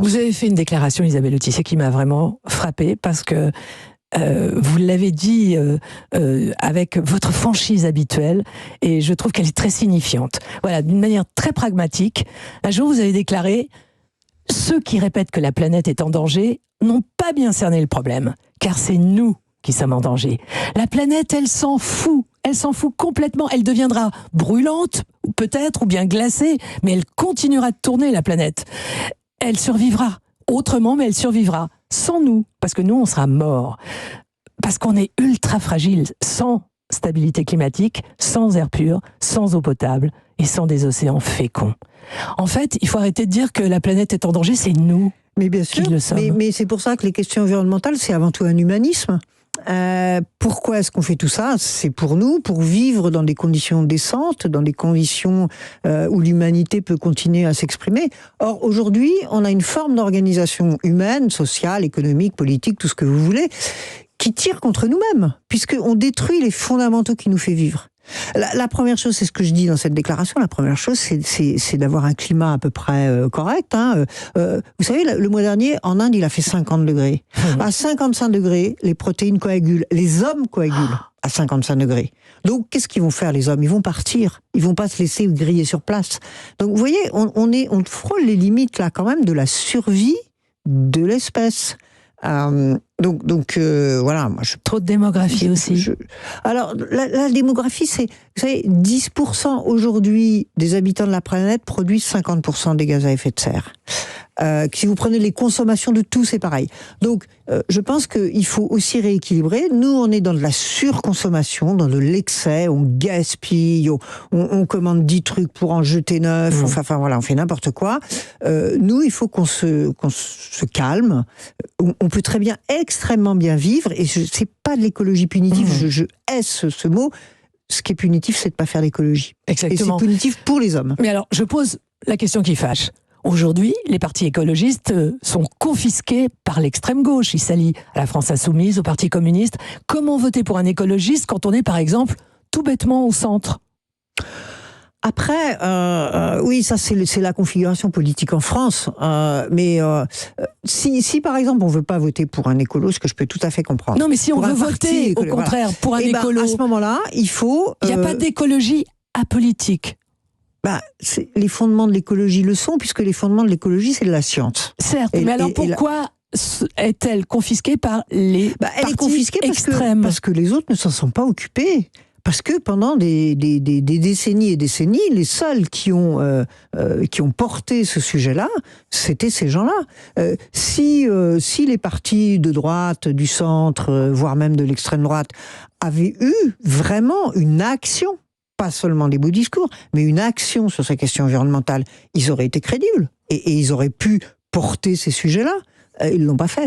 Vous avez fait une déclaration, Isabelle Autissier, qui m'a vraiment frappée parce que vous l'avez dit avec votre franchise habituelle et je trouve qu'elle est très signifiante. Voilà, d'une manière très pragmatique. Un jour, vous avez déclaré « Ceux qui répètent que la planète est en danger n'ont pas bien cerné le problème, car c'est nous qui sommes en danger. La planète, elle s'en fout. Elle s'en fout complètement. Elle deviendra brûlante, peut-être, ou bien glacée, mais elle continuera de tourner, la planète. Elle survivra. Autrement, mais elle survivra. Sans nous. Parce que nous, on sera morts. Parce qu'on est ultra fragile, sans stabilité climatique, sans air pur, sans eau potable et sans des océans féconds. En fait, il faut arrêter de dire que la planète est en danger, c'est nous. Mais bien sûr, mais c'est pour ça que les questions environnementales, c'est avant tout un humanisme. Pourquoi est-ce qu'on fait tout ça? C'est pour nous, pour vivre dans des conditions décentes, dans des conditions où l'humanité peut continuer à s'exprimer. Or, aujourd'hui, on a une forme d'organisation humaine, sociale, économique, politique, tout ce que vous voulez, qui tire contre nous-mêmes, puisqu'on détruit les fondamentaux qui nous fait vivre. La première chose, c'est ce que je dis dans cette déclaration, la première chose, c'est d'avoir un climat à peu près correct. Vous savez, le mois dernier, en Inde, il a fait 50 degrés. À 55 degrés, les protéines coagulent, les hommes coagulent à 55 degrés. Donc, qu'est-ce qu'ils vont faire, les hommes? Ils vont partir, ils vont pas se laisser griller sur place. Donc, vous voyez, on frôle les limites, là, quand même, de la survie de l'espèce. Voilà. Moi, trop de démographie aussi. Alors, la démographie, c'est, vous savez, 10% aujourd'hui des habitants de la planète produisent 50% des gaz à effet de serre. Si vous prenez les consommations de tout, c'est pareil. Donc, je pense qu'il faut aussi rééquilibrer. Nous, on est dans de la surconsommation, dans de l'excès, on gaspille, on commande 10 trucs pour en jeter 9, enfin voilà, on fait n'importe quoi. Nous, il faut qu'on se calme. On peut très bien, extrêmement bien vivre, et c'est pas de l'écologie punitive, je hais ce mot. Ce qui est punitif, c'est de pas faire d'écologie. Exactement. Et c'est punitif pour les hommes. Mais alors, je pose la question qui fâche. Aujourd'hui, les partis écologistes sont confisqués par l'extrême gauche. Ils s'allient à la France Insoumise, au Parti communiste. Comment voter pour un écologiste quand on est, par exemple, tout bêtement au centre ? Après, oui, ça c'est la configuration politique en France. Mais si par exemple on veut pas voter pour un écolo, ce que je peux tout à fait comprendre. Non, mais si on veut voter, au contraire, voilà, pour un écolo, à ce moment-là, il faut. Il n'y a pas d'écologie apolitique. Les fondements de l'écologie le sont, puisque les fondements de l'écologie, c'est de la science. Certes, mais alors pourquoi est-elle confisquée par les elle est confisquée extrêmes parce que les autres ne s'en sont pas occupés. Parce que pendant des décennies et décennies, les seuls qui ont porté ce sujet-là, c'était ces gens-là. Si les partis de droite, du centre, voire même de l'extrême droite, avaient eu vraiment une action, pas seulement des beaux discours, mais une action sur ces questions environnementales, ils auraient été crédibles et ils auraient pu porter ces sujets-là. Ils l'ont pas fait.